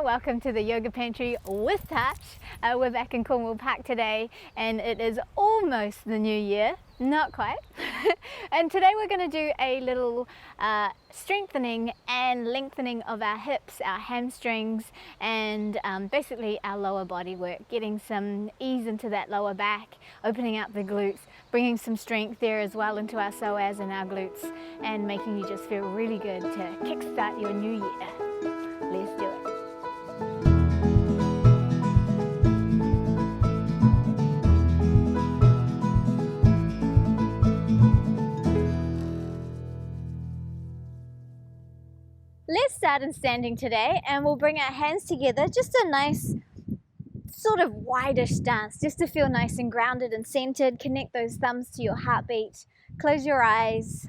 there, welcome to the Yoga Pantry with Tash. We're back in Cornwall Park today and it is almost the new year, not quite. And today we're going to do a little strengthening and lengthening of our hips, our hamstrings, and basically our lower body work, getting some ease into that lower back, opening up the glutes, bringing some strength there as well into our psoas and our glutes, and making you just feel really good to kickstart your new year. Let's do it. Let's start in standing today, and we'll bring our hands together, just a nice sort of wideish stance, just to feel nice and grounded and centered. Connect those thumbs to your heartbeat. Close your eyes.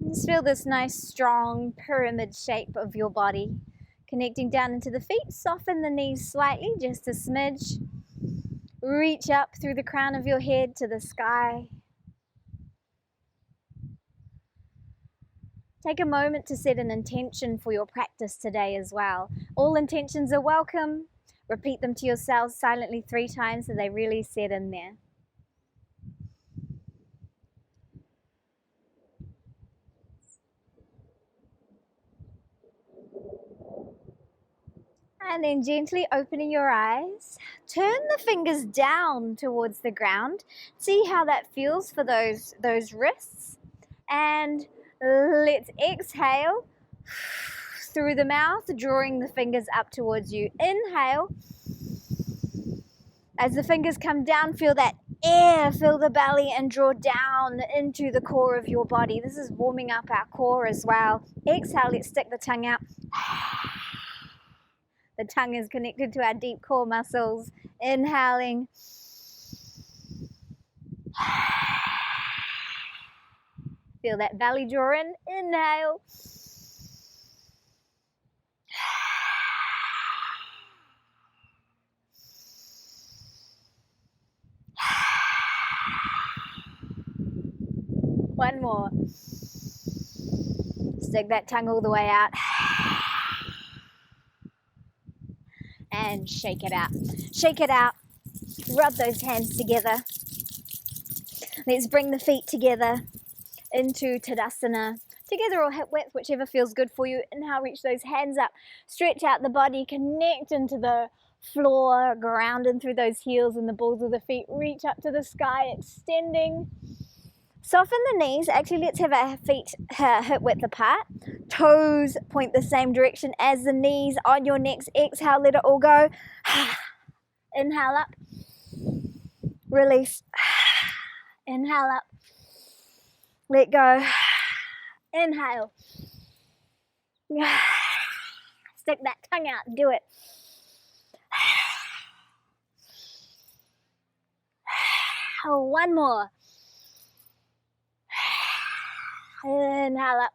Just feel this nice strong pyramid shape of your body. Connecting down into the feet, soften the knees slightly, just a smidge. Reach up through the crown of your head to the sky. Take a moment to set an intention for your practice today as well. All intentions are welcome. Repeat them to yourselves silently 3 times so they really set in there. And then gently opening your eyes, turn the fingers down towards the ground. See how that feels for those wrists. And let's exhale through the mouth, drawing the fingers up towards you. Inhale. As the fingers come down, feel that air, fill the belly and draw down into the core of your body. This is warming up our core as well. Exhale, let's stick the tongue out. The tongue is connected to our deep core muscles. Inhaling. Feel that belly draw in. Inhale. One more. Stick that tongue all the way out. And shake it out. Shake it out. Rub those hands together. Let's bring the feet together into Tadasana. Together or hip width, whichever feels good for you. Inhale, reach those hands up. Stretch out the body. Connect into the floor. Grounding through those heels and the balls of the feet. Reach up to the sky, extending. Soften the knees. Actually, let's have our feet hip width apart. Toes point the same direction as the knees on your necks. Exhale, let it all go. Inhale up. Release. Inhale up. Let go. Inhale. Stick that tongue out. Do it. One more. Inhale up.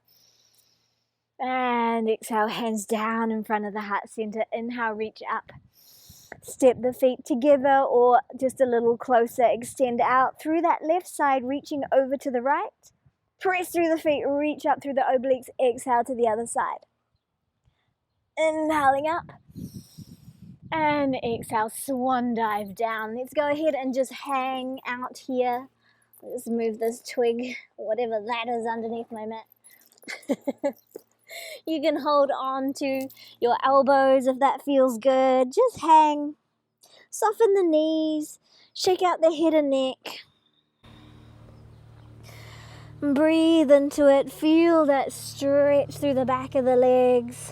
And exhale, hands down in front of the heart center. Inhale, reach up. Step the feet together or just a little closer. Extend out through that left side, reaching over to the right. Press through the feet, reach up through the obliques. Exhale to the other side. Inhaling up. And exhale, swan dive down. Let's go ahead and just hang out here. Let's move this twig, whatever that is underneath my mat. You can hold on to your elbows if that feels good. Just hang. Soften the knees. Shake out the head and neck. Breathe into it. Feel that stretch through the back of the legs.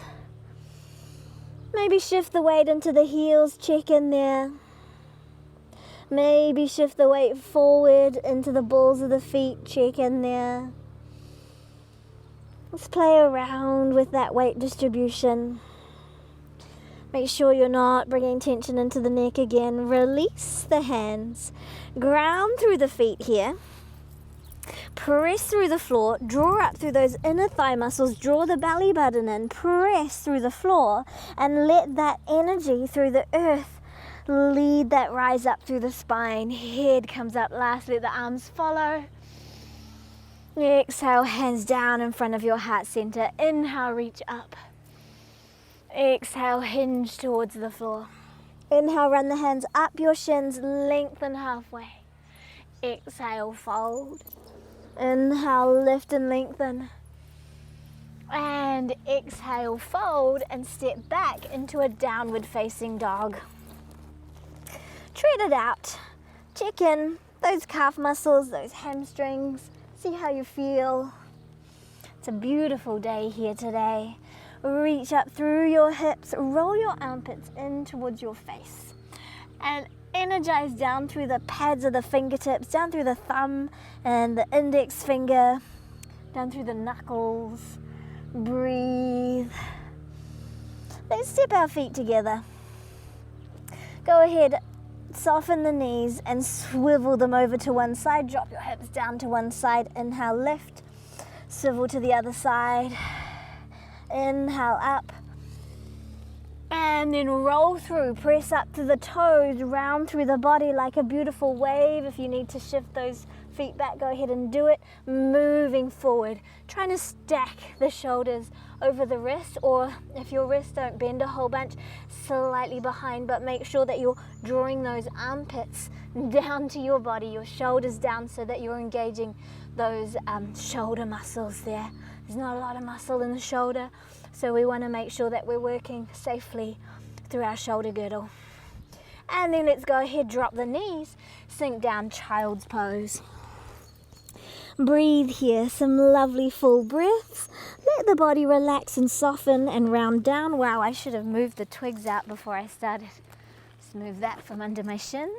Maybe shift the weight into the heels. Check in there. Maybe shift the weight forward into the balls of the feet. Check in there. Let's play around with that weight distribution. Make sure you're not bringing tension into the neck again. Release the hands. Ground through the feet here. Press through the floor. Draw up through those inner thigh muscles. Draw the belly button in. Press through the floor and let that energy through the earth lead that rise up through the spine. Head comes up last. Let the arms follow. Exhale, hands down in front of your heart center. Inhale, reach up. Exhale, hinge towards the floor. Inhale, run the hands up your shins, lengthen halfway. Exhale, fold. Inhale, lift and lengthen. And exhale, fold and step back into a downward facing dog. Treat it out. Check in those calf muscles, those hamstrings. See how you feel. It's a beautiful day here today. Reach up through your hips, roll your armpits in towards your face. And energize down through the pads of the fingertips, down through the thumb and the index finger, down through the knuckles. Breathe. Let's step our feet together. Go ahead, soften the knees and swivel them over to one side. Drop your hips down to one side. Inhale, lift. Swivel to the other side. Inhale, up. And then roll through. Press up to the toes, round through the body like a beautiful wave. If you need to shift those feet back, go ahead and do it. Moving forward, trying to stack the shoulders over the wrists, or if your wrists don't bend a whole bunch, slightly behind, but make sure that you're drawing those armpits down to your body, your shoulders down, so that you're engaging those shoulder muscles there. There's not a lot of muscle in the shoulder, so we want to make sure that we're working safely through our shoulder girdle. And then let's go ahead, drop the knees, sink down, child's pose. Breathe here, some lovely full breaths. Let the body relax and soften and round down. Wow, I should have moved the twigs out before I started. Just move that from under my shin.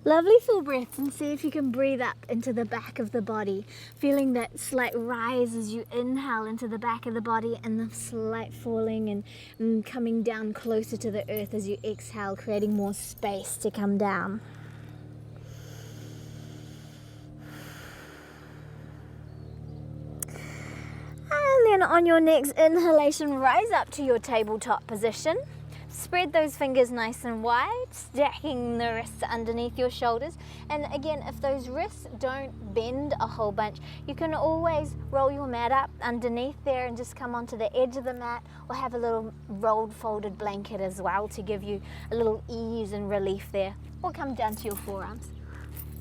Lovely full breaths, and see if you can breathe up into the back of the body, feeling that slight rise as you inhale into the back of the body, and the slight falling and coming down closer to the earth as you exhale, creating more space to come down. And then on your next inhalation, rise up to your tabletop position. Spread those fingers nice and wide, stacking the wrists underneath your shoulders. And again, if those wrists don't bend a whole bunch, you can always roll your mat up underneath there and just come onto the edge of the mat, or have a little rolled folded blanket as well to give you a little ease and relief there. Or come down to your forearms.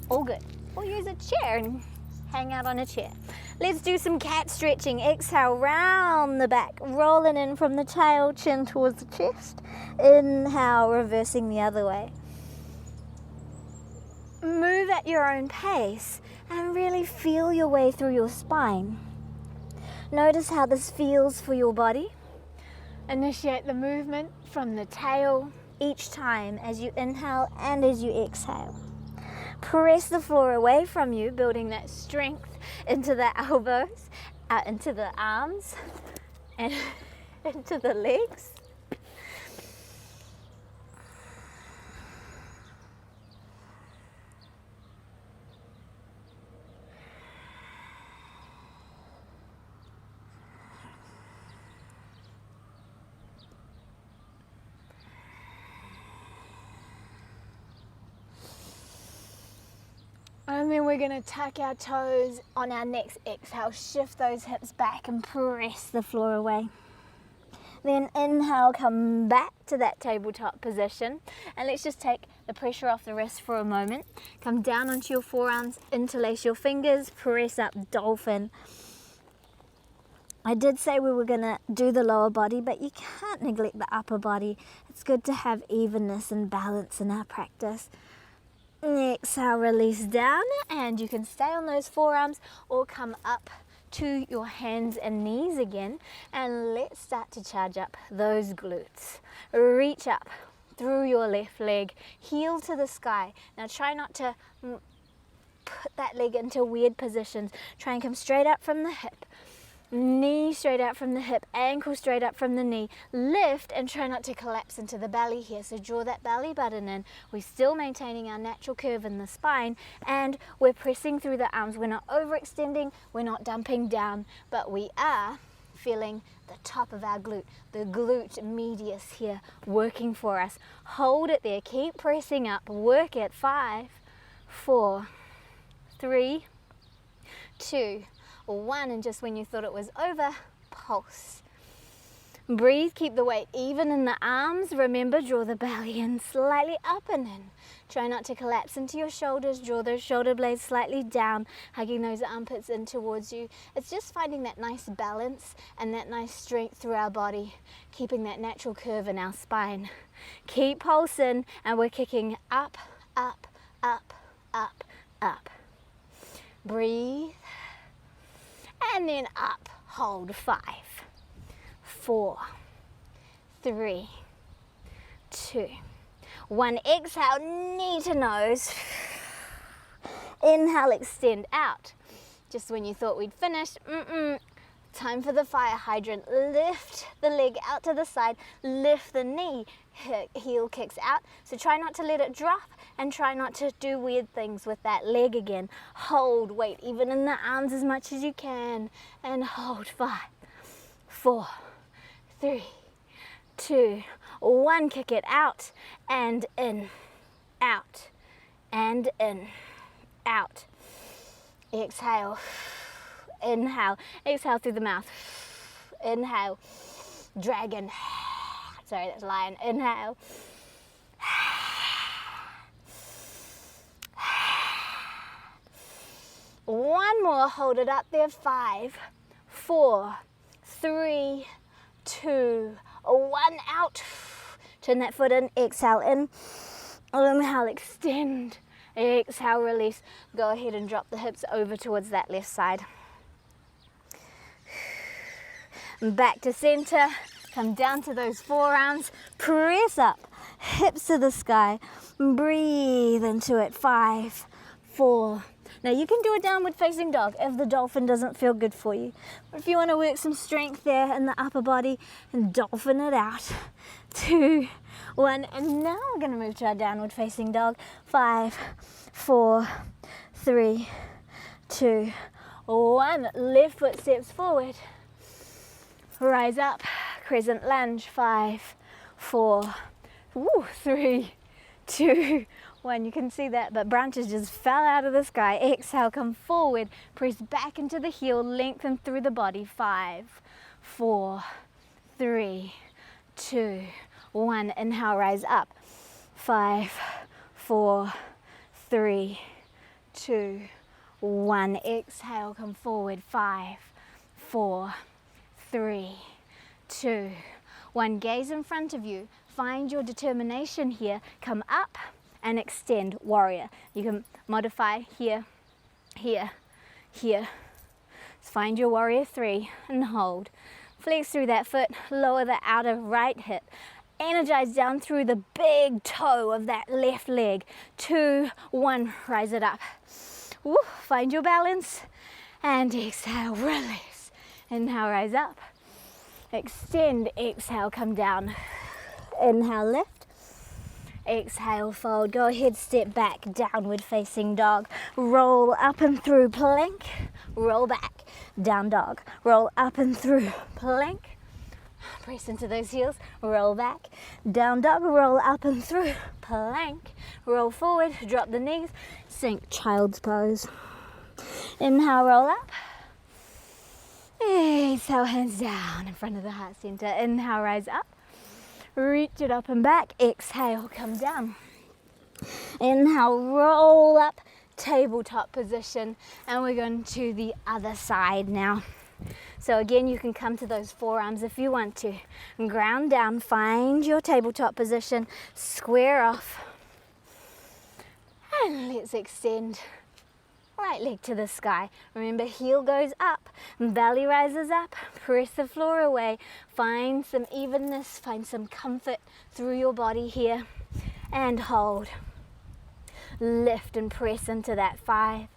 All good. Or use a chair and hang out on a chair. Let's do some cat stretching. Exhale, round the back, rolling in from the tail, chin towards the chest. Inhale, reversing the other way. Move at your own pace and really feel your way through your spine. Notice how this feels for your body. Initiate the movement from the tail each time as you inhale and as you exhale. Press the floor away from you, building that strength into the elbows, out into the arms, and into the legs. And then we're going to tuck our toes on our next exhale, shift those hips back and press the floor away. Then inhale, come back to that tabletop position, and let's just take the pressure off the wrist for a moment. Come down onto your forearms, interlace your fingers, press up, dolphin. I did say we were going to do the lower body, but you can't neglect the upper body. It's good to have evenness and balance in our practice. Exhale, release down, and you can stay on those forearms or come up to your hands and knees again, and let's start to charge up those glutes. Reach up through your left leg, heel to the sky. Now try not to put that leg into weird positions. Try and come straight up from the hip. Knee straight out from the hip, ankle straight up from the knee. Lift and try not to collapse into the belly here. So draw that belly button in. We're still maintaining our natural curve in the spine, and we're pressing through the arms. We're not overextending, we're not dumping down, but we are feeling the top of our glute, the glute medius here working for us. Hold it there, keep pressing up, work it. 5, 4, 3, 2, 1, and just when you thought it was over, pulse. Breathe, keep the weight even in the arms. Remember, draw the belly in slightly up and in. Try not to collapse into your shoulders. Draw those shoulder blades slightly down, hugging those armpits in towards you. It's just finding that nice balance and that nice strength through our body, keeping that natural curve in our spine. Keep pulsing, and we're kicking up, up, up, up, up. Breathe, and then up. Hold. 5, 4, 3, 2, 1. Exhale, knee to nose. Inhale, extend out. Just when you thought we'd finished, time for the fire hydrant. Lift the leg out to the side, lift the knee, heel kicks out. So try not to let it drop, and try not to do weird things with that leg again. Hold, weight even in the arms as much as you can, and hold. 5, 4, 3, 2, 1. Kick it out and in, out and in, out. Exhale, inhale, exhale through the mouth. Inhale, dragon. Sorry, that's lion. Inhale. One more, hold it up there. 5, 4, 3, 2, 1. Out. Turn that foot in, exhale in. Inhale, extend. Exhale, release. Go ahead and drop the hips over towards that left side. Back to center. Come down to those forearms. Press up. Hips to the sky. Breathe into it. 5, 4. Now you can do a downward facing dog if the dolphin doesn't feel good for you. But if you want to work some strength there in the upper body, and dolphin it out. 2, 1. And now we're going to move to our downward facing dog. 5, 4, 3, 2, 1. Left foot steps forward. Rise up. Crescent lunge. 5, 4, 3, 2, 1. You can see that, but branches just fell out of the sky. Exhale, come forward. Press back into the heel. Lengthen through the body. 5, 4, 3, 2, 1. Inhale, rise up. 5, 4, 3, 2, 1. Exhale, come forward. 5, 4, 3, 2, 1. Gaze in front of you. Find your determination here. Come up and extend, warrior. You can modify here, here, here. So find your warrior 3 and hold. Flex through that foot, lower the outer right hip. Energize down through the big toe of that left leg. 2, 1, rise it up. Woo, find your balance and exhale, release. Inhale, rise up. Extend, exhale, come down. Inhale, lift. Exhale, fold. Go ahead, step back, downward facing dog. Roll up and through, plank. Roll back, down dog. Roll up and through, plank. Press into those heels, roll back. Down dog, roll up and through, plank. Roll forward, drop the knees, sink, child's pose. Inhale, roll up. Exhale, hands down in front of the heart center. Inhale, rise up. Reach it up and back. Exhale, come down. Inhale, roll up, tabletop position. And we're going to the other side now. So again, you can come to those forearms if you want to. Ground down, find your tabletop position, square off. And let's extend. Right leg to the sky. Remember, heel goes up, belly rises up, press the floor away. Find some evenness, find some comfort through your body here. And hold. Lift and press into that. 5,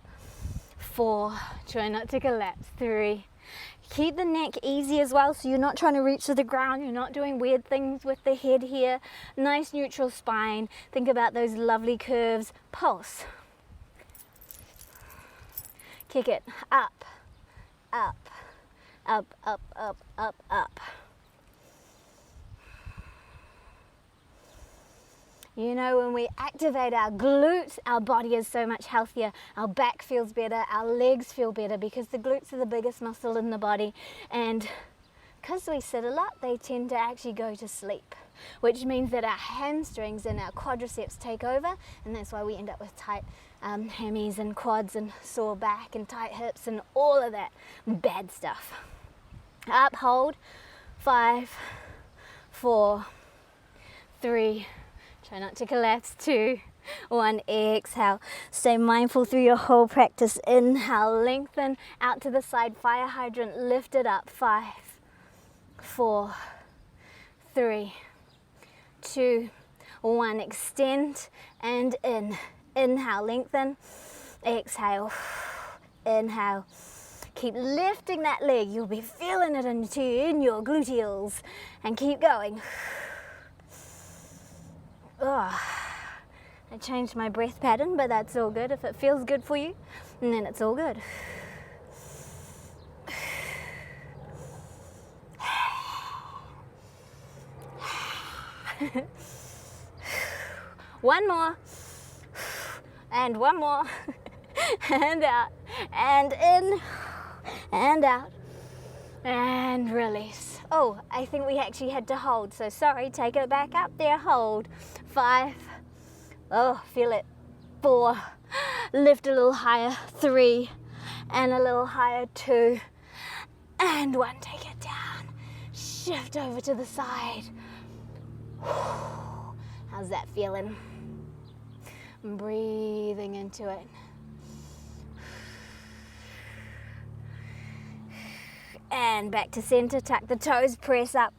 4, try not to collapse. 3. Keep the neck easy as well, so you're not trying to reach to the ground, you're not doing weird things with the head here. Nice neutral spine. Think about those lovely curves. Pulse. Kick it up, up, up, up, up, up, up. You know, when we activate our glutes, our body is so much healthier. Our back feels better, our legs feel better, because the glutes are the biggest muscle in the body. And because we sit a lot, they tend to actually go to sleep, which means that our hamstrings and our quadriceps take over, and that's why we end up with tight hammies and quads and sore back and tight hips and all of that bad stuff. Up, hold. 5, 4, 3, try not to collapse. 2, 1, exhale. Stay mindful through your whole practice. Inhale, lengthen out to the side, fire hydrant, lift it up. 5, 4, 3, 2, 1, extend and in. Inhale, lengthen, exhale, inhale. Keep lifting that leg, you'll be feeling it in your gluteals, and keep going. Oh, I changed my breath pattern, but that's all good. If it feels good for you, and then it's all good. One more, and one more, and out, and in, and out, and release. Oh, I think we actually had to hold, so sorry, take it back up there, hold. 5, oh, feel it. 4, lift a little higher. 3, and a little higher. 2, and 1, take it down. Shift over to the side. How's that feeling? Breathing into it. And back to center, tuck the toes, press up.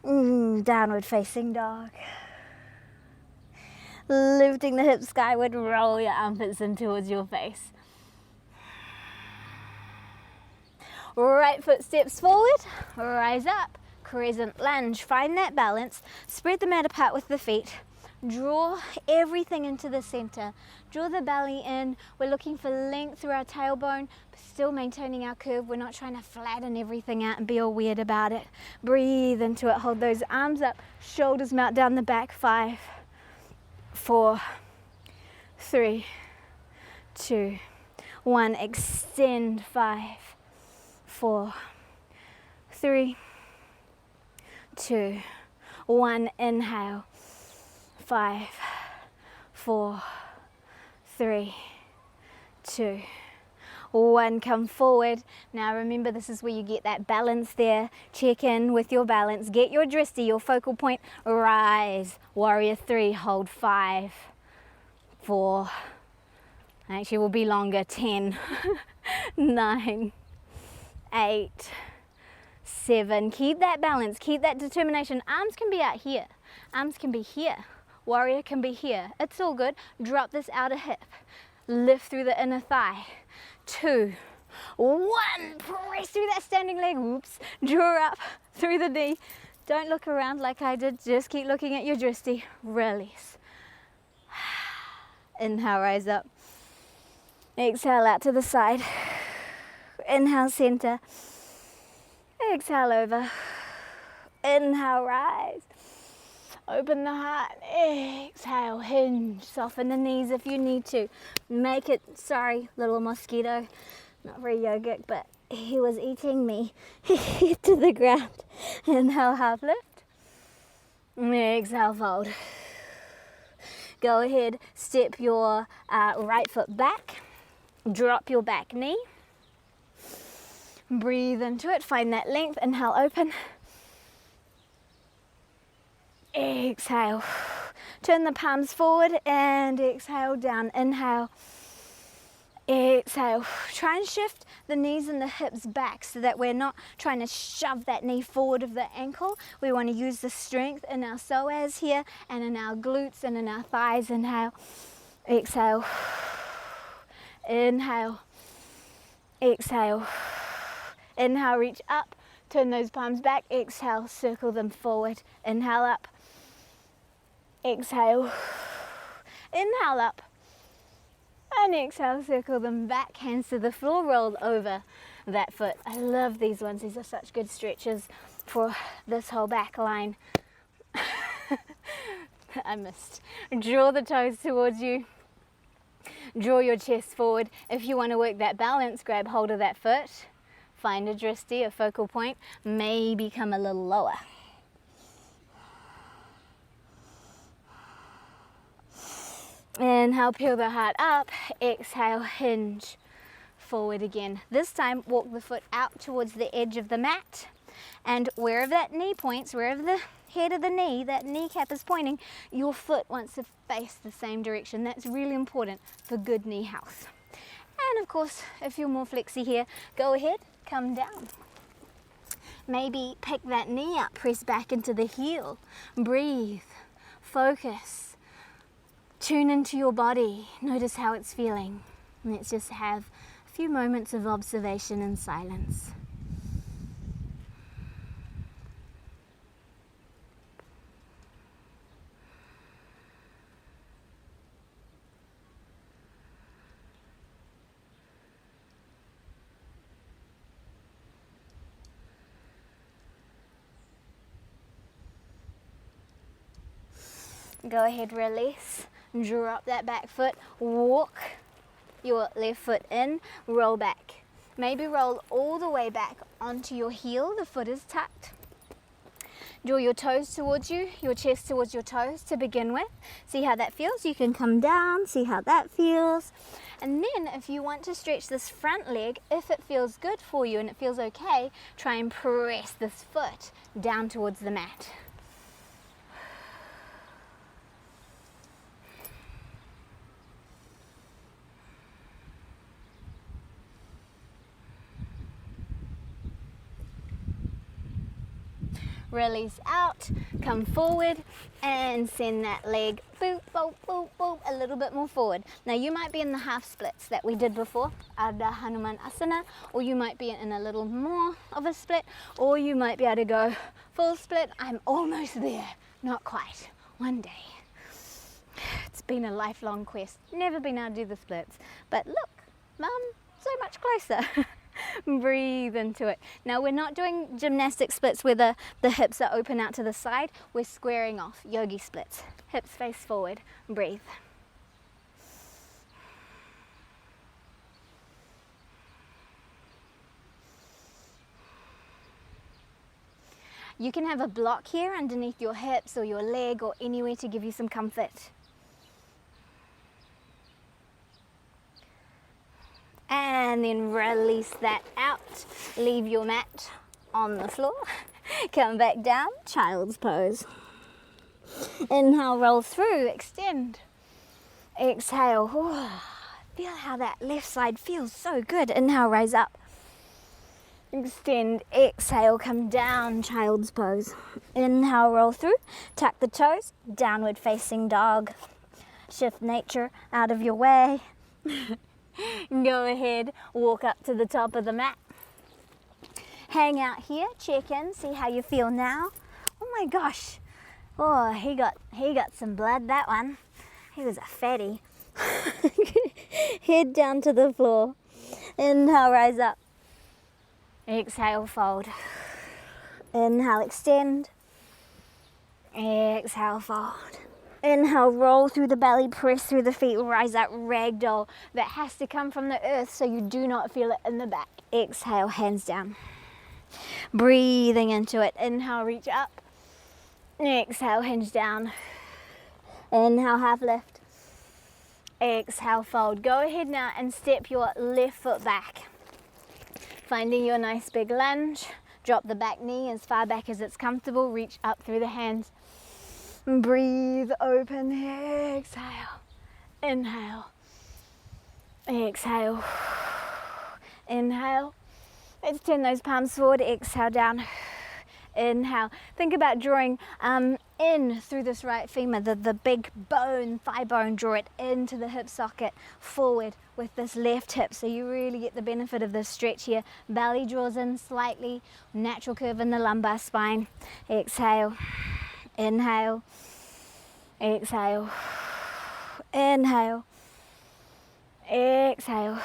Downward facing dog. Lifting the hips skyward, roll your armpits in towards your face. Right foot steps forward, rise up, crescent lunge. Find that balance, spread the mat apart with the feet. Draw everything into the center. Draw the belly in. We're looking for length through our tailbone, but still maintaining our curve. We're not trying to flatten everything out and be all weird about it. Breathe into it. Hold those arms up. Shoulders melt down the back. 5, 4, 3, 2, 1. Extend. 5, 4, 3, 2, 1. Inhale. 5, 4, 3, 2, 1. Come forward. Now remember, this is where you get that balance there. Check in with your balance. Get your drishti, your focal point. Rise. Warrior 3. Hold. 5, 4. Actually, will be longer. 10, 9, 8, 7. Keep that balance. Keep that determination. Arms can be out here. Arms can be here. Warrior can be here. It's all good. Drop this outer hip. Lift through the inner thigh. 2, 1. Press through that standing leg. Whoops. Draw up through the knee. Don't look around like I did. Just keep looking at your drishti. Release. Inhale, rise up. Exhale out to the side. Inhale, center. Exhale over. Inhale, rise. Open the heart. Exhale, hinge. Soften the knees if you need to. Make it, sorry, little mosquito. Not very yogic, but he was eating me. To the ground. Inhale, half lift. Exhale, fold. Go ahead, step your right foot back. Drop your back knee. Breathe into it. Find that length. Inhale, open. Exhale. Turn the palms forward and exhale down. Inhale. Exhale. Try and shift the knees and the hips back so that we're not trying to shove that knee forward of the ankle. We want to use the strength in our psoas here and in our glutes and in our thighs. Inhale. Exhale. Inhale. Exhale. Inhale, reach up. Turn those palms back. Exhale, circle them forward. Inhale up. Exhale. Inhale up. And exhale, circle them back. Hands to the floor, roll over that foot. I love these ones. These are such good stretches for this whole back line. I missed. Draw the toes towards you. Draw your chest forward. If you want to work that balance, grab hold of that foot. Find a drishti, a focal point. Maybe come a little lower. Inhale, peel the heart up. Exhale, hinge forward again. This time, walk the foot out towards the edge of the mat. And wherever that knee points, wherever the head of the knee, that kneecap is pointing, your foot wants to face the same direction. That's really important for good knee health. And of course, if you're more flexy here, go ahead, come down. Maybe pick that knee up, press back into the heel. Breathe, focus, tune into your body. Notice how it's feeling. Let's just have a few moments of observation and silence. Go ahead, release, draw up that back foot, walk your left foot in, roll back. Maybe roll all the way back onto your heel, the foot is tucked. Draw your toes towards you, your chest towards your toes to begin with. See how that feels? You can come down, see how that feels. And then if you want to stretch this front leg, if it feels good for you and it feels okay, try and press this foot down towards the mat. Release out, come forward and send that leg boop, boop, boop, boop, a little bit more forward. Now you might be in the half splits that we did before, Ardha Hanuman Asana, or you might be in a little more of a split, or you might be able to go full split. I'm almost there, not quite, one day. It's been a lifelong quest, never been able to do the splits, but look, Mum, so much closer. Breathe into it. Now we're not doing gymnastic splits where the hips are open out to the side. We're squaring off, yogi splits. Hips face forward, breathe. You can have a block here underneath your hips or your leg or anywhere to give you some comfort. And then release that out. Leave your mat on the floor. Come back down, child's pose. Inhale, roll through, extend. Exhale. Oh, feel how that left side feels so good. Inhale, raise up. Extend, exhale, come down, child's pose. Inhale, roll through, tuck the toes, downward facing dog. Shift nature out of your way. Go ahead, walk up to the top of the mat. Hang out here, check in, see how you feel now. Oh my gosh. Oh, he got some blood, that one. He was a fatty. Head down to the floor. Inhale, rise up. Exhale, fold. Inhale, extend. Exhale, fold. Inhale, roll through the belly, press through the feet, rise up, ragdoll. That has to come from the earth so you do not feel it in the back. Exhale, hands down. Breathing into it. Inhale, reach up. Exhale, hinge down. Inhale, half lift. Exhale, fold. Go ahead now and step your left foot back. Finding your nice big lunge. Drop the back knee as far back as it's comfortable. Reach up through the hands. Breathe, open, exhale, inhale, exhale, inhale. Let's turn those palms forward, exhale down, inhale. Think about drawing in through this right femur, the big bone, thigh bone, draw it into the hip socket, forward with this left hip, so you really get the benefit of this stretch here. Belly draws in slightly, natural curve in the lumbar spine. Exhale. Inhale, exhale, inhale, exhale,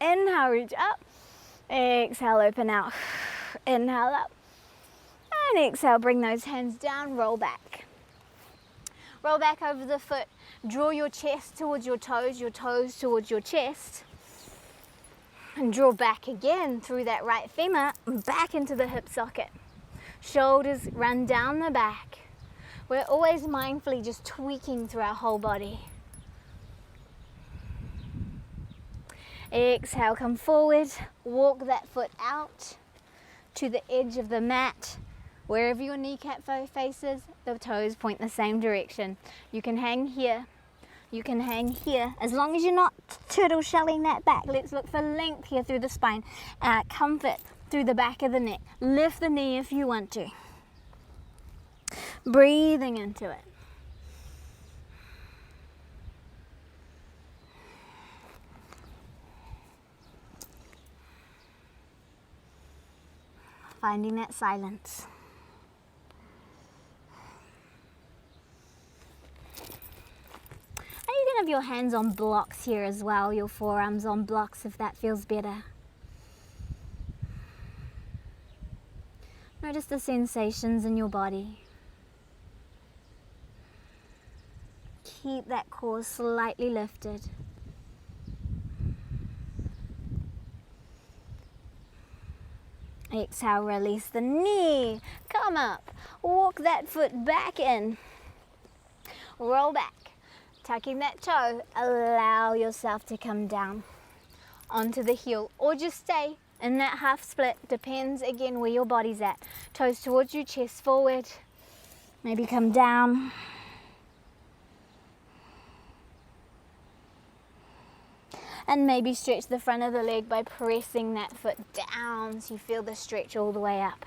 inhale, reach up, exhale, open out, inhale up, and exhale, bring those hands down, roll back. Roll back over the foot. Draw your chest towards your toes towards your chest. And draw back again through that right femur, back into the hip socket. Shoulders run down the back. We're always mindfully just tweaking through our whole body. Exhale, come forward. Walk that foot out to the edge of the mat. Wherever your kneecap faces, the toes point the same direction. You can hang here. You can hang here. As long as you're not turtle shelling that back. Let's look for length here through the spine. Comfort through the back of the neck. Lift the knee if you want to. Breathing into it. Finding that silence. And you can have your hands on blocks here as well, your forearms on blocks if that feels better. Notice the sensations in your body. Keep that core slightly lifted. Exhale, release the knee. Come up. Walk that foot back in. Roll back. Tucking that toe. Allow yourself to come down onto the heel. Or just stay in that half split. Depends again where your body's at. Toes towards you, chest forward. Maybe come down. And maybe stretch the front of the leg by pressing that foot down so you feel the stretch all the way up.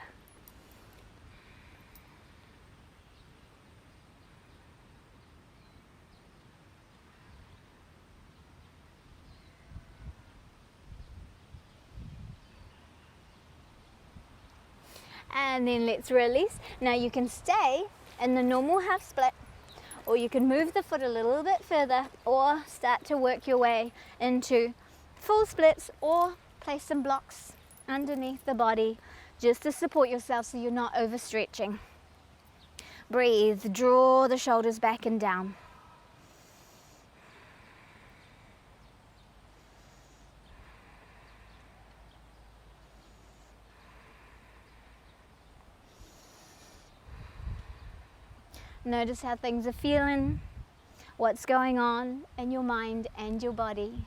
And then let's release. Now you can stay in the normal half split, or you can move the foot a little bit further, or start to work your way into full splits, or place some blocks underneath the body just to support yourself so you're not overstretching. Breathe, draw the shoulders back and down. Notice how things are feeling, what's going on in your mind and your body.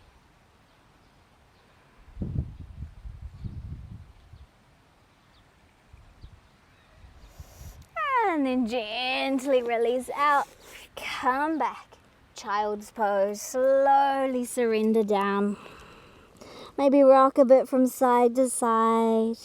And then gently release out, come back. Child's pose, slowly surrender down. Maybe rock a bit from side to side.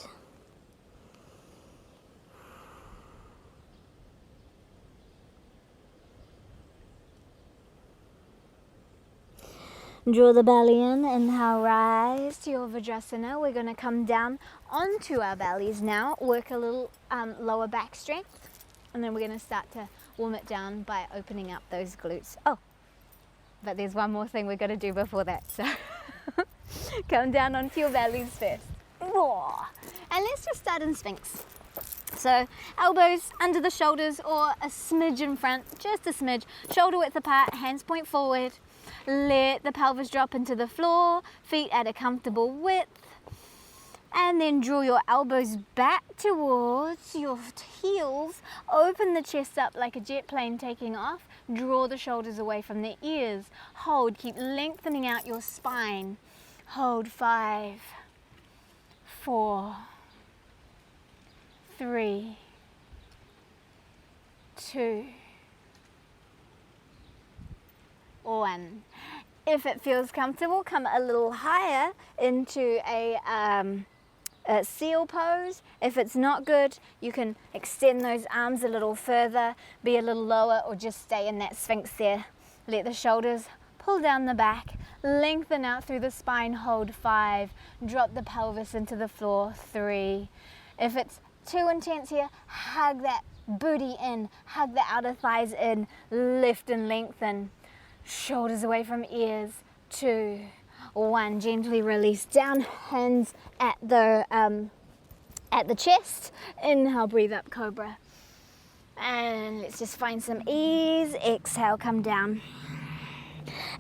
Draw the belly in, inhale, rise to your Vajrasana. We're going to come down onto our bellies now, work a little lower back strength, and then we're going to start to warm it down by opening up those glutes. Oh, but there's one more thing we're going to do before that, so come down onto your bellies first. And let's just start in Sphinx. So elbows under the shoulders or a smidge in front, just a smidge, shoulder width apart, hands point forward. Let the pelvis drop into the floor, feet at a comfortable width, and then draw your elbows back towards your heels. Open the chest up like a jet plane taking off. Draw the shoulders away from the ears. Hold, keep lengthening out your spine. Hold 5, 4, 3, 2, 1. If it feels comfortable, come a little higher into a seal pose. If it's not good, you can extend those arms a little further, be a little lower, or just stay in that Sphinx there. Let the shoulders pull down the back, lengthen out through the spine, hold 5, drop the pelvis into the floor, 3. If it's too intense here, hug that booty in, hug the outer thighs in, lift and lengthen. Shoulders away from ears, 2, 1. Gently release down, hands at the chest. Inhale, breathe up, cobra. And let's just find some ease. Exhale, come down.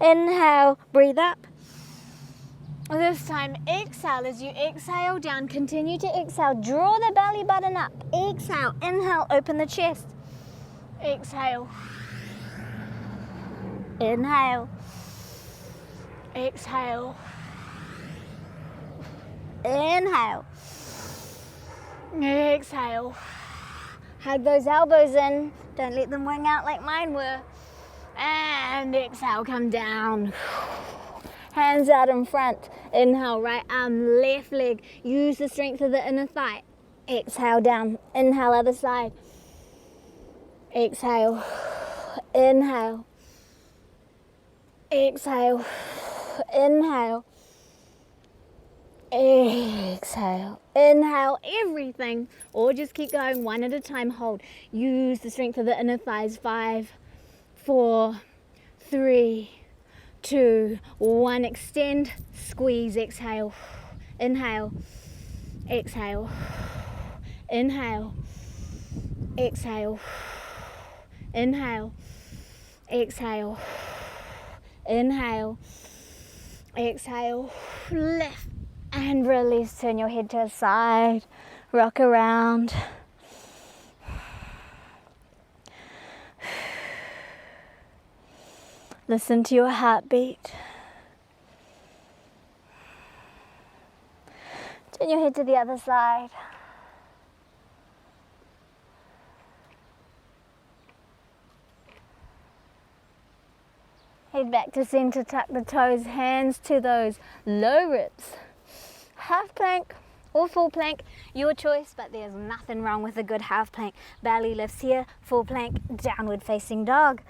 Inhale, breathe up. This time, exhale. As you exhale down, continue to exhale. Draw the belly button up. Exhale, inhale, open the chest. Exhale. Inhale. Exhale. Inhale. Exhale. Hug those elbows in. Don't let them wing out like mine were. And exhale, come down. Hands out in front. Inhale, right arm, left leg. Use the strength of the inner thigh. Exhale, down. Inhale, other side. Exhale. Inhale. Exhale. Inhale. Exhale. Inhale everything. Or just keep going one at a time. Hold. Use the strength of the inner thighs. 5, 4, 3, 2, 1. Extend. Squeeze. Exhale. Inhale. Exhale. Inhale. Exhale. Inhale. Exhale. Inhale. Exhale. Lift and release. Turn your head to the side. Rock around. Listen to your heartbeat. Turn your head to the other side. Head back to center, tuck the toes, hands to those low ribs. Half plank or full plank, your choice, but there's nothing wrong with a good half plank. Belly lifts here, full plank, downward facing dog.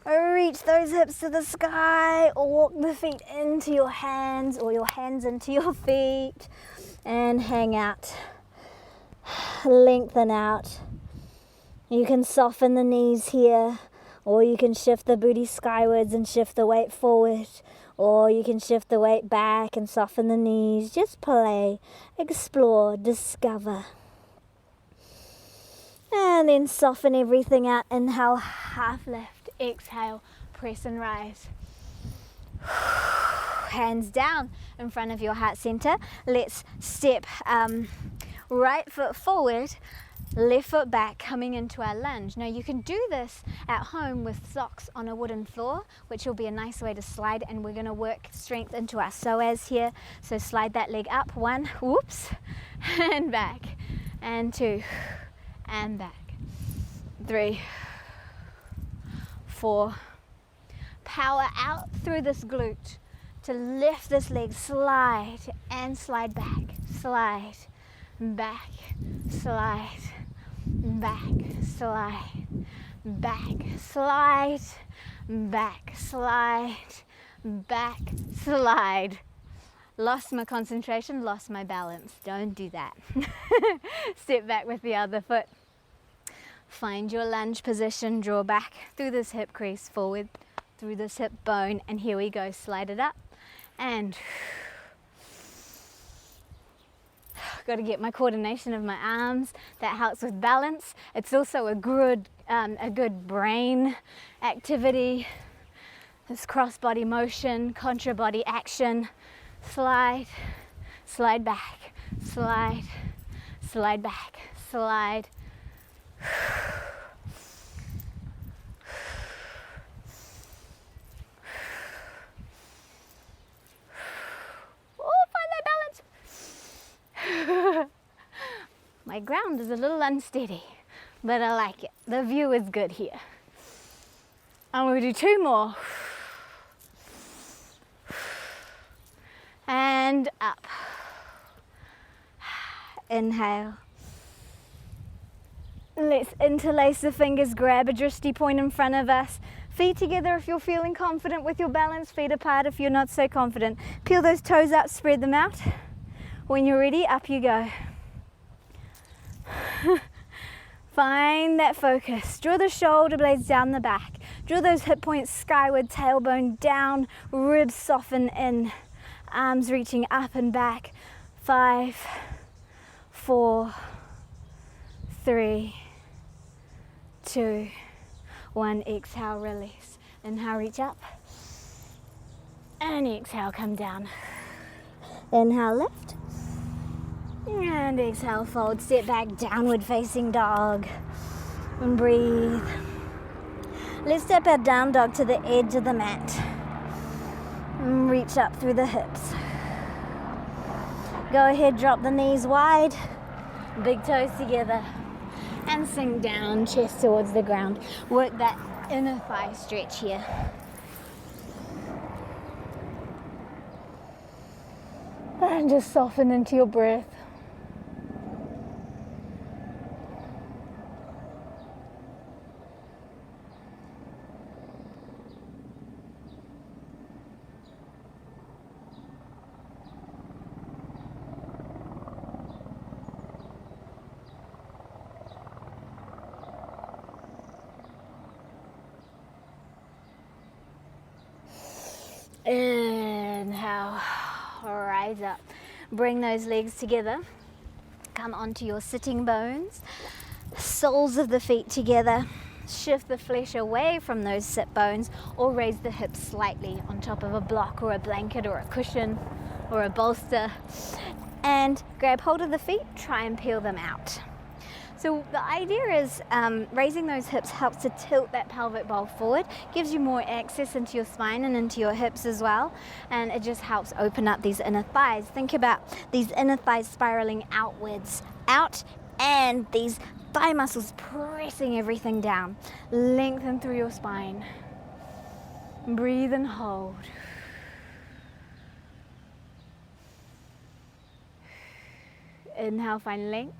Reach those hips to the sky, or walk the feet into your hands, or your hands into your feet, and hang out. Lengthen out. You can soften the knees here, or you can shift the booty skywards and shift the weight forward, or you can shift the weight back and soften the knees. Just play, explore, discover. And then soften everything out. Inhale, half lift. Exhale, press and rise. Hands down in front of your heart center. Let's step right foot forward, left foot back, coming into our lunge. Now you can do this at home with socks on a wooden floor, which will be a nice way to slide, and we're going to work strength into our psoas here. So slide that leg up, 1, whoops, and back, and 2, and back, 3, 4. Power out through this glute to lift this leg, slide and slide back, slide, back, slide, back, slide, back, slide, back, slide, back, slide. Lost my concentration, lost my balance. Don't do that. Step back with the other foot. Find your lunge position, draw back through this hip crease, forward through this hip bone, and here we go. Slide it up and got to get my coordination of my arms. That helps with balance. It's also a good brain activity. This cross body motion, contra body action. Slide, slide back, slide, slide back, slide. My ground is a little unsteady, but I like it. The view is good here. I'm going to do 2 more. And up. Inhale. Let's interlace the fingers, grab a drishti point in front of us. Feet together if you're feeling confident with your balance, feet apart if you're not so confident. Peel those toes up, spread them out. When you're ready, up you go. Find that focus. Draw the shoulder blades down the back. Draw those hip points skyward, tailbone down, ribs soften in. Arms reaching up and back. 5, 4, 3, 2, 1. Exhale, release. Inhale, reach up. And exhale, come down. Inhale, lift. And exhale, fold. Step back, downward facing dog. And breathe. Let's step our down dog to the edge of the mat. And reach up through the hips. Go ahead, drop the knees wide. Big toes together. And sink down, chest towards the ground. Work that inner thigh stretch here. And just soften into your breath. Inhale, rise up. Bring those legs together. Come onto your sitting bones. Soles of the feet together. Shift the flesh away from those sit bones or raise the hips slightly on top of a block or a blanket or a cushion or a bolster. And grab hold of the feet, try and peel them out. So the idea is raising those hips helps to tilt that pelvic bowl forward, gives you more access into your spine and into your hips as well, and it just helps open up these inner thighs. Think about these inner thighs spiraling outwards, out, and these thigh muscles pressing everything down. Lengthen through your spine. Breathe and hold. Inhale, find length.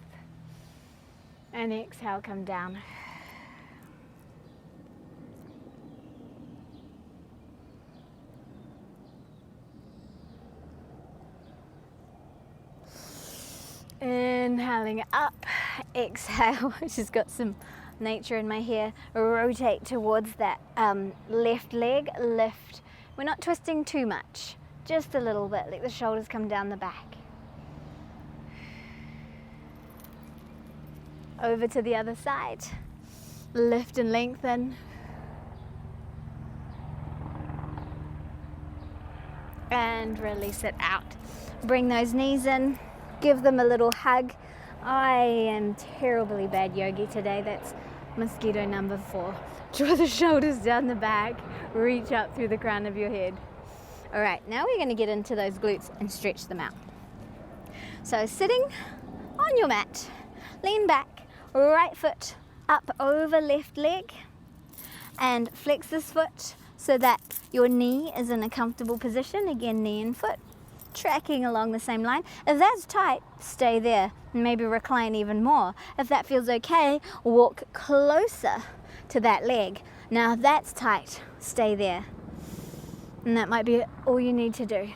And exhale, come down. Inhaling up, exhale. Just got some nature in my hair. Rotate towards that left leg, lift. We're not twisting too much, just a little bit. Let the shoulders come down the back. Over to the other side. Lift and lengthen. And release it out. Bring those knees in. Give them a little hug. I am terribly bad yogi today. That's mosquito number 4. Draw the shoulders down the back. Reach up through the crown of your head. All right, now we're going to get into those glutes and stretch them out. So sitting on your mat, lean back. Right foot up over left leg and flex this foot so that your knee is in a comfortable position. Again, knee and foot tracking along the same line. If that's tight, stay there. Maybe recline even more. If that feels okay, walk closer to that leg. Now if that's tight, stay there. And that might be all you need to do.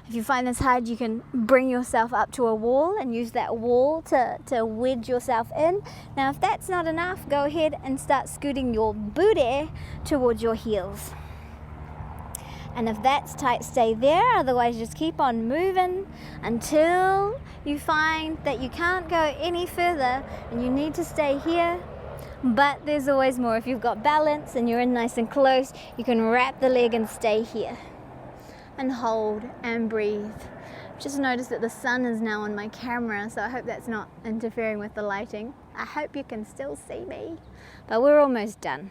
If you find this hard, you can bring yourself up to a wall and use that wall to wedge yourself in. Now, if that's not enough, go ahead and start scooting your booty towards your heels. And if that's tight, stay there. Otherwise, just keep on moving until you find that you can't go any further and you need to stay here. But there's always more. If you've got balance and you're in nice and close, you can wrap the leg and stay here. And hold and breathe. Just noticed that the sun is now on my camera, so I hope that's not interfering with the lighting. I hope you can still see me, but we're almost done.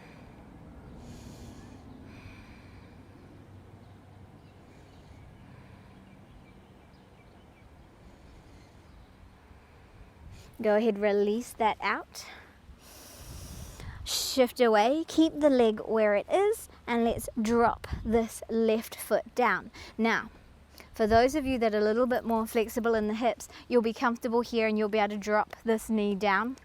Go ahead, release that out. Shift away, keep the leg where it is, and let's drop this left foot down. Now, for those of you that are a little bit more flexible in the hips, you'll be comfortable here and you'll be able to drop this knee down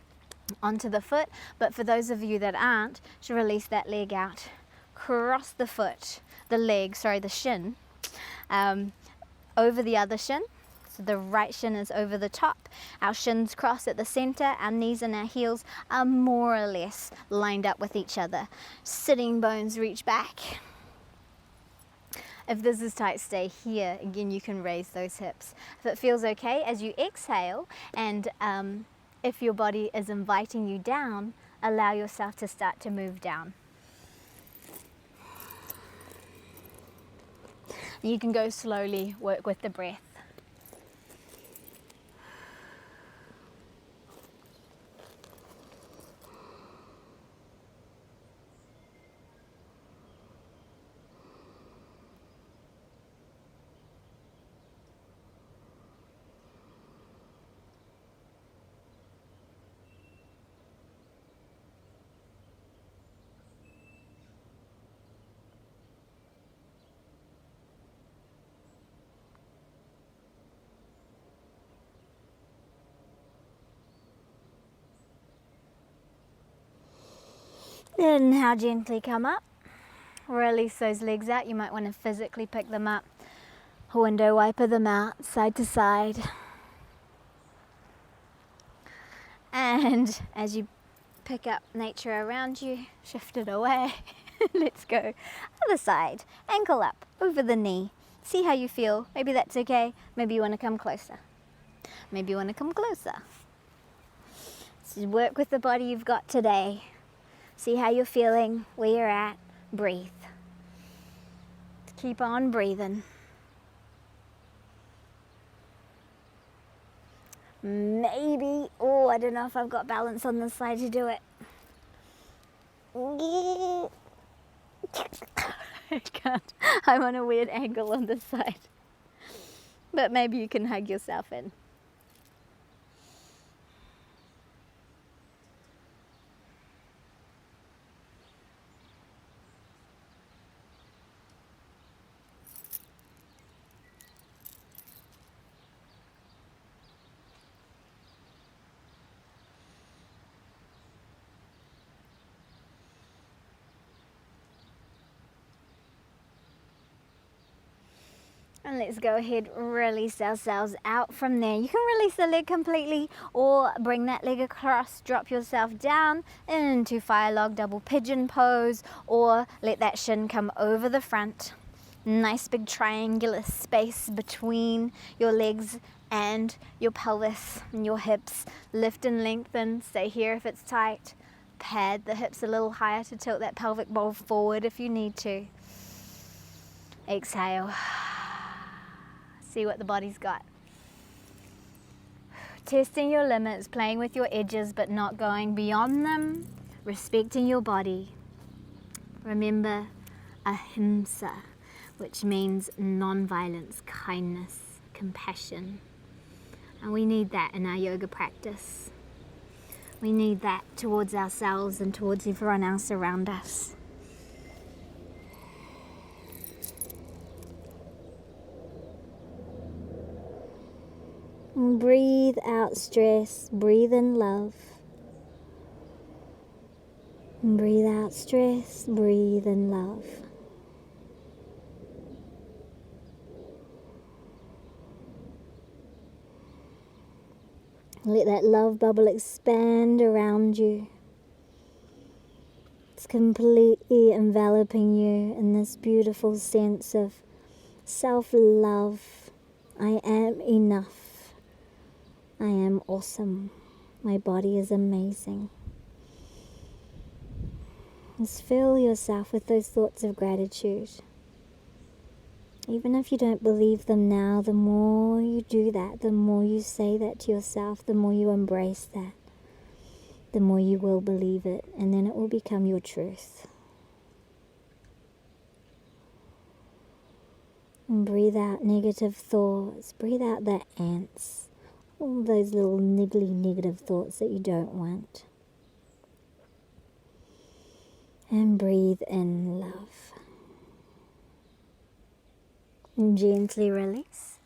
onto the foot. But for those of you that aren't, just release that leg out. Cross the foot, the shin, over the other shin. So the right shin is over the top. Our shins cross at the center. Our knees and our heels are more or less lined up with each other. Sitting bones reach back. If this is tight, stay here. Again, you can raise those hips. If it feels okay, as you exhale, and if your body is inviting you down, allow yourself to start to move down. You can go slowly, work with the breath. Inhale, gently come up. Release those legs out. You might want to physically pick them up. Window wiper them out, side to side. And as you pick up nature around you, shift it away. Let's go. Other side. Ankle up, over the knee. See how you feel. Maybe that's okay. Maybe you want to come closer. Maybe you want to come closer. So work with the body you've got today. See how you're feeling, where you're at. Breathe. Keep on breathing. Maybe, I don't know if I've got balance on this side to do it. I can't. I'm on a weird angle on this side. But maybe you can hug yourself in. And let's go ahead, release ourselves out from there. You can release the leg completely or bring that leg across, drop yourself down into fire log double pigeon pose, or let that shin come over the front. Nice big triangular space between your legs and your pelvis and your hips. Lift and lengthen, stay here if it's tight. Pad the hips a little higher to tilt that pelvic bowl forward if you need to. Exhale. See what the body's got. Testing your limits, playing with your edges but not going beyond them, respecting your body. Remember ahimsa, which means non-violence, kindness, compassion. And we need that in our yoga practice. We need that towards ourselves and towards everyone else around us. Breathe out stress, breathe in love. Breathe out stress, breathe in love. Let that love bubble expand around you. It's completely enveloping you in this beautiful sense of self-love. I am enough. I am awesome. My body is amazing. Just fill yourself with those thoughts of gratitude. Even if you don't believe them now, the more you do that, the more you say that to yourself, the more you embrace that, the more you will believe it, and then it will become your truth. And breathe out negative thoughts. Breathe out the ants. All those little niggly negative thoughts that you don't want. And breathe in love. And gently release.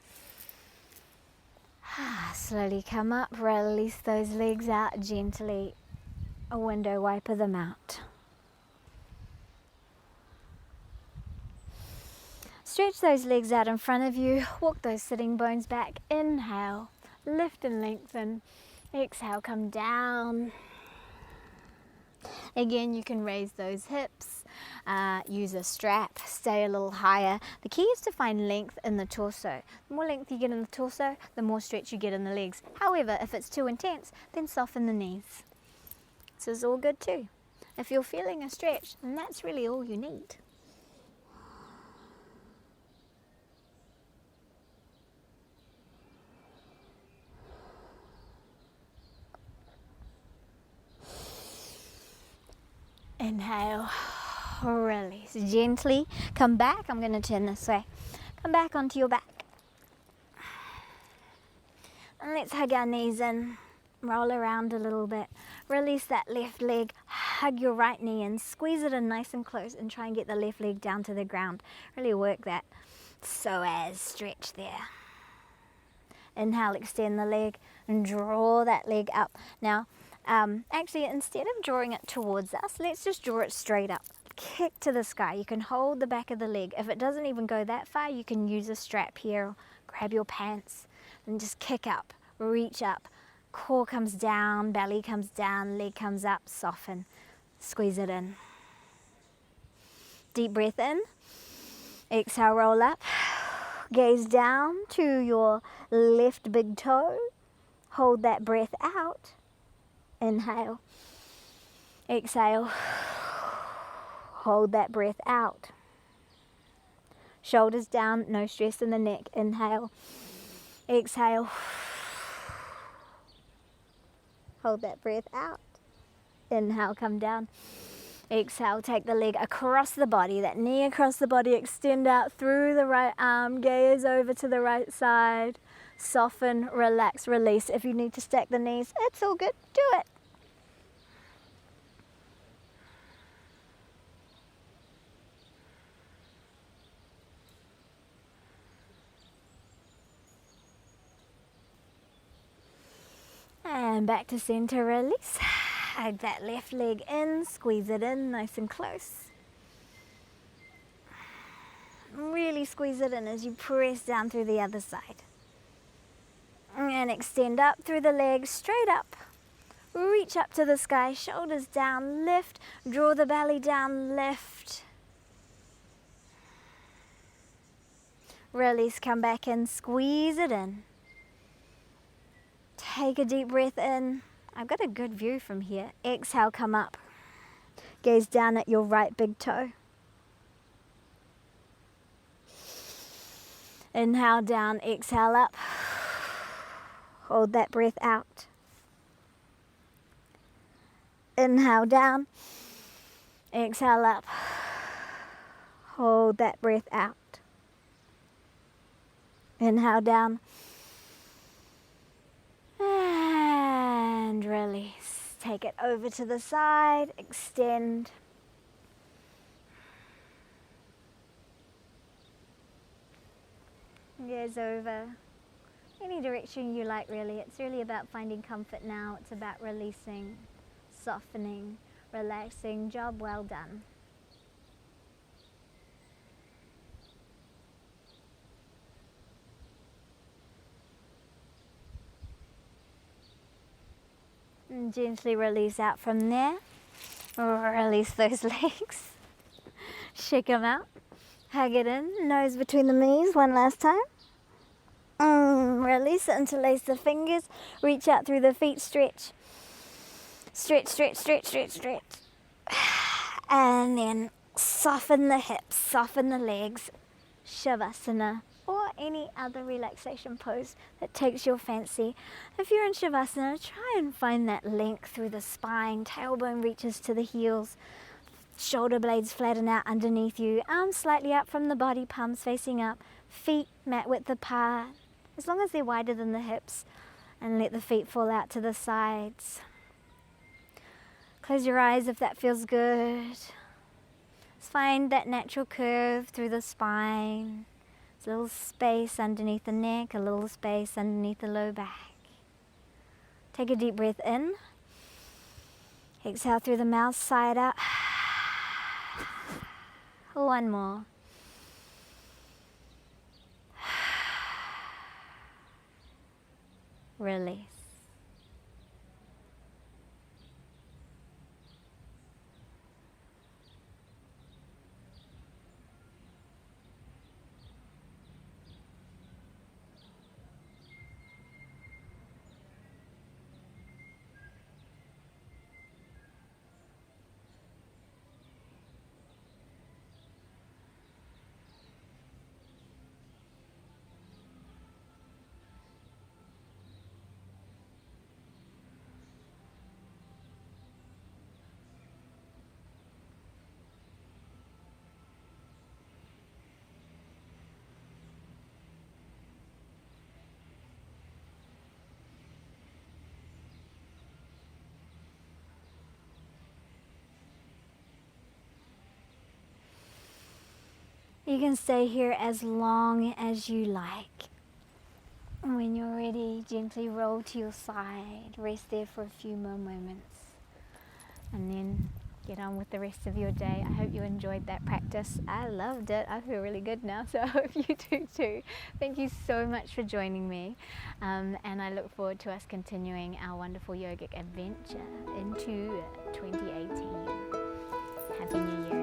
Slowly come up, release those legs out gently. A window wiper them out. Stretch those legs out in front of you. Walk those sitting bones back. Inhale. Lift and lengthen. Exhale, come down. Again, you can raise those hips. Use a strap. Stay a little higher. The key is to find length in the torso. The more length you get in the torso, the more stretch you get in the legs. However, if it's too intense, then soften the knees. quads is all good too. If you're feeling a stretch, then that's really all you need. Inhale, release. Gently come back. I'm going to turn this way. Come back onto your back. And let's hug our knees in. Roll around a little bit. Release that left leg. Hug your right knee in. Squeeze it in nice and close and try and get the left leg down to the ground. Really work that psoas stretch there. Inhale, extend the leg and draw that leg up. Now, actually, instead of drawing it towards us, let's just draw it straight up. Kick to the sky. You can hold the back of the leg. If it doesn't even go that far, you can use a strap here. Grab your pants and just kick up. Reach up. Core comes down, belly comes down, leg comes up, soften. Squeeze it in. Deep breath in. Exhale, roll up. Gaze down to your left big toe. Hold that breath out. Inhale. Exhale. Hold that breath out. Shoulders down, no stress in the neck. Inhale. Exhale. Hold that breath out. Inhale, come down. Exhale, take the leg across the body, that knee across the body, extend out through the right arm, gaze over to the right side, soften, relax, release. If you need to stack the knees, it's all good, do it. And back to center, release. Hug that left leg in, squeeze it in nice and close. Really squeeze it in as you press down through the other side. And extend up through the legs, straight up. Reach up to the sky, shoulders down, lift. Draw the belly down, lift. Release, come back in, squeeze it in. Take a deep breath in. I've got a good view from here. Exhale, come up. Gaze down at your right big toe. Inhale down, exhale up. Hold that breath out. Inhale down. Exhale up. Hold that breath out. Inhale down. And release. Take it over to the side. Extend. Gaze over. Any direction you like, really. It's really about finding comfort now. It's about releasing, softening, relaxing. Job well done. And gently release out from there. Release those legs. Shake them out. Hug it in. Nose between the knees. One last time. Release it. Interlace the fingers. Reach out through the feet. Stretch. Stretch, stretch, stretch, stretch, stretch. And then soften the hips. Soften the legs. Shavasana. Or any other relaxation pose that takes your fancy. If you're in Shavasana, try and find that length through the spine. Tailbone reaches to the heels. Shoulder blades flatten out underneath you. Arms slightly up from the body, palms facing up. Feet mat width apart, as long as they're wider than the hips. And let the feet fall out to the sides. Close your eyes if that feels good. Just find that natural curve through the spine. A little space underneath the neck, a little space underneath the low back. Take a deep breath in. Exhale through the mouth, side up. One more. Release. You can stay here as long as you like. When you're ready, gently roll to your side. Rest there for a few more moments. And then get on with the rest of your day. I hope you enjoyed that practice. I loved it. I feel really good now, so I hope you do too. Thank you so much for joining me. And I look forward to us continuing our wonderful yogic adventure into 2018. Happy New Year.